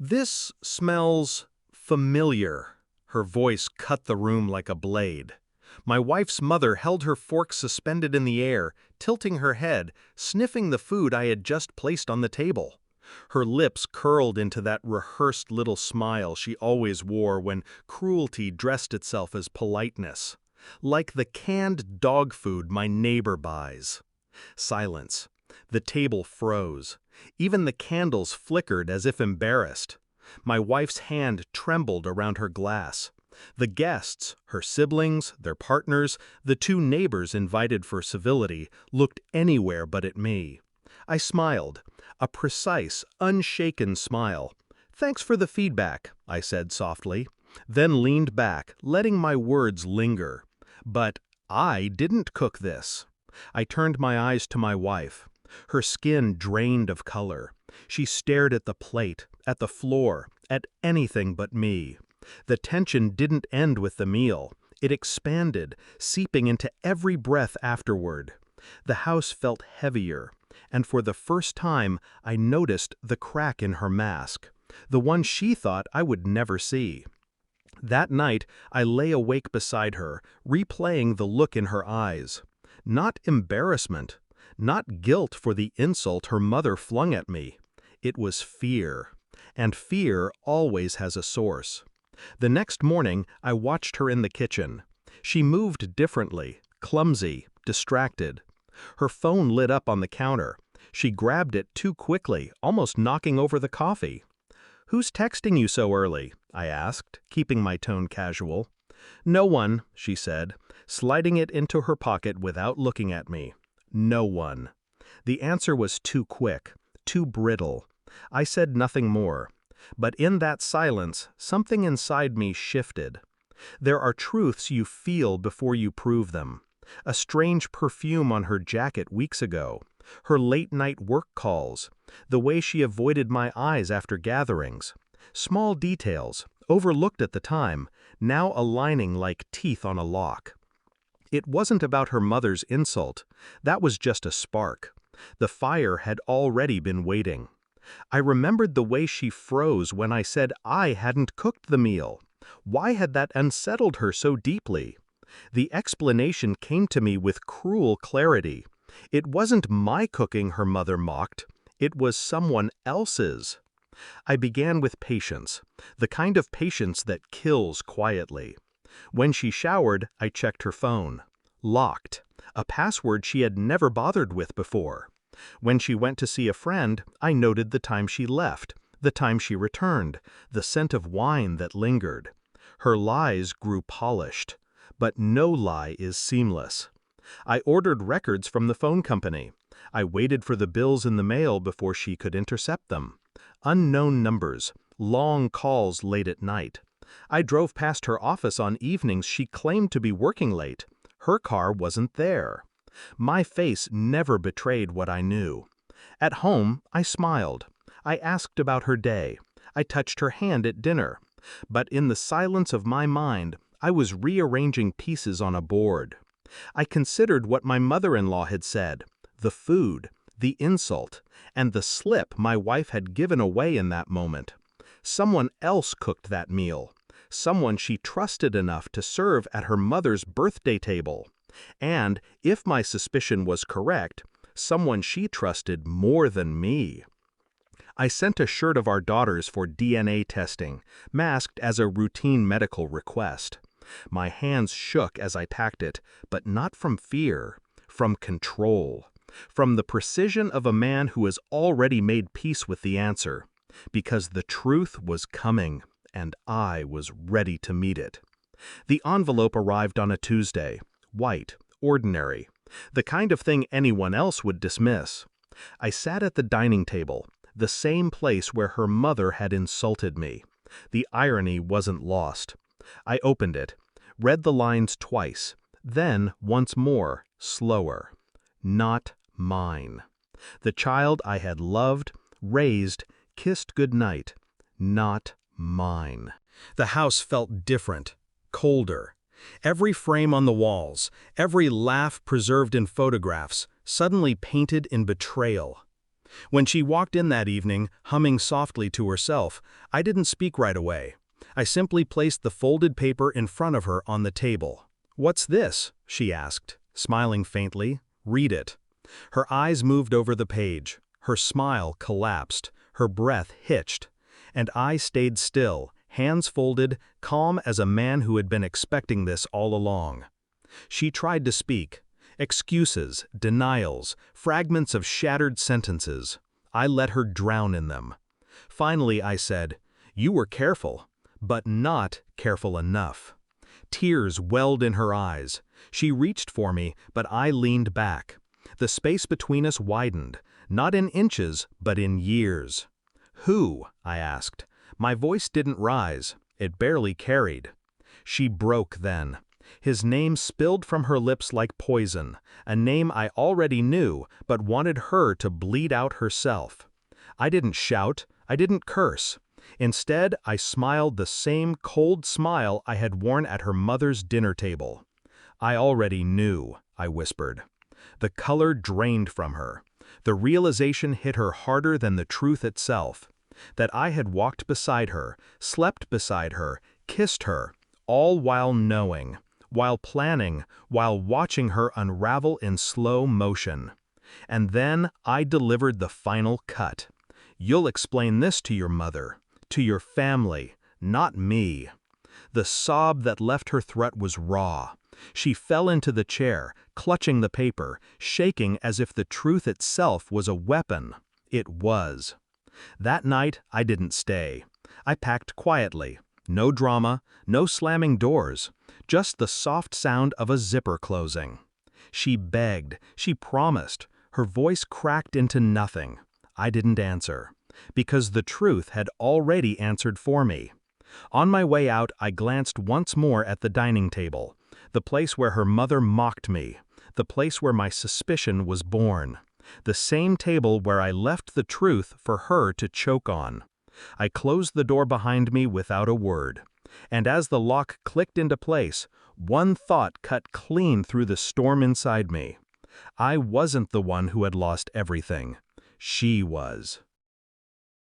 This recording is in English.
This smells familiar. Her voice cut the room like a blade. My wife's mother held her fork suspended in the air, tilting her head, sniffing the food I had just placed on the table. Her lips curled into that rehearsed little smile she always wore when cruelty dressed itself as politeness. Like the canned dog food my neighbor buys. Silence. The table froze. Even the candles flickered as if embarrassed. My wife's hand trembled around her glass. The guests, her siblings, their partners, the two neighbors invited for civility, looked anywhere but at me. I smiled, a precise, unshaken smile. "Thanks for the feedback," I said softly, then leaned back, letting my words linger. But I didn't cook this. I turned my eyes to my wife. Her skin drained of color. She stared at the plate, at the floor, at anything but me. The tension didn't end with the meal. It expanded, seeping into every breath afterward. The house felt heavier, and for the first time I noticed the crack in her mask, the one she thought I would never see. That night I lay awake beside her, replaying the look in her eyes. Not embarrassment, not guilt for the insult her mother flung at me. It was fear, and fear always has a source. The next morning, I watched her in the kitchen. She moved differently, clumsy, distracted. Her phone lit up on the counter. She grabbed it too quickly, almost knocking over the coffee. "Who's texting you so early?" I asked, keeping my tone casual. "No one," she said, sliding it into her pocket without looking at me. No one. The answer was too quick, too brittle. I said nothing more. But in that silence, something inside me shifted. There are truths you feel before you prove them. A strange perfume on her jacket weeks ago, her late-night work calls, the way she avoided my eyes after gatherings. Small details, overlooked at the time, now aligning like teeth on a lock. It wasn't about her mother's insult. That was just a spark. The fire had already been waiting. I remembered the way she froze when I said I hadn't cooked the meal. Why had that unsettled her so deeply? The explanation came to me with cruel clarity. It wasn't my cooking her mother mocked. It was someone else's. I began with patience, the kind of patience that kills quietly. When she showered, I checked her phone. Locked, a password she had never bothered with before. When she went to see a friend, I noted the time she left, the time she returned, the scent of wine that lingered. Her lies grew polished, but no lie is seamless. I ordered records from the phone company. I waited for the bills in the mail before she could intercept them. Unknown numbers, long calls late at night. I drove past her office on evenings she claimed to be working late. Her car wasn't there. My face never betrayed what I knew. At home, I smiled. I asked about her day. I touched her hand at dinner. But in the silence of my mind, I was rearranging pieces on a board. I considered what my mother-in-law had said, the food, the insult, and the slip my wife had given away in that moment. Someone else cooked that meal. Someone she trusted enough to serve at her mother's birthday table. And, if my suspicion was correct, someone she trusted more than me. I sent a shirt of our daughter's for DNA testing, masked as a routine medical request. My hands shook as I packed it, but not from fear, from control, from the precision of a man who has already made peace with the answer, because the truth was coming, and I was ready to meet it. The envelope arrived on a Tuesday. White, ordinary, the kind of thing anyone else would dismiss. I sat at the dining table, the same place where her mother had insulted me. The irony wasn't lost. I opened it, read the lines twice, then once more, slower. Not mine. The child I had loved, raised, kissed goodnight. Not mine. The house felt different, colder. Every frame on the walls, every laugh preserved in photographs, suddenly painted in betrayal. When she walked in that evening, humming softly to herself, I didn't speak right away. I simply placed the folded paper in front of her on the table. "What's this?" she asked, smiling faintly. "Read it." Her eyes moved over the page. Her smile collapsed. Her breath hitched. And I stayed still, hands folded, calm as a man who had been expecting this all along. She tried to speak. Excuses, denials, fragments of shattered sentences. I let her drown in them. Finally I said, "You were careful, but not careful enough." Tears welled in her eyes. She reached for me, but I leaned back. The space between us widened, not in inches, but in years. "Who?" I asked. My voice didn't rise. It barely carried. She broke then. His name spilled from her lips like poison, a name I already knew, but wanted her to bleed out herself. I didn't shout, I didn't curse. Instead, I smiled the same cold smile I had worn at her mother's dinner table. "I already knew," I whispered. The color drained from her. The realization hit her harder than the truth itself. That I had walked beside her, slept beside her, kissed her, all while knowing, while planning, while watching her unravel in slow motion. And then I delivered the final cut. "You'll explain this to your mother, to your family, not me." The sob that left her throat was raw. She fell into the chair, clutching the paper, shaking as if the truth itself was a weapon. It was. That night, I didn't stay. I packed quietly. No drama, no slamming doors, just the soft sound of a zipper closing. She begged, she promised, her voice cracked into nothing. I didn't answer, because the truth had already answered for me. On my way out, I glanced once more at the dining table, the place where her mother mocked me, the place where my suspicion was born, the same table where I left the truth for her to choke on. I closed the door behind me without a word, and as the lock clicked into place, one thought cut clean through the storm inside me. I wasn't the one who had lost everything. She was.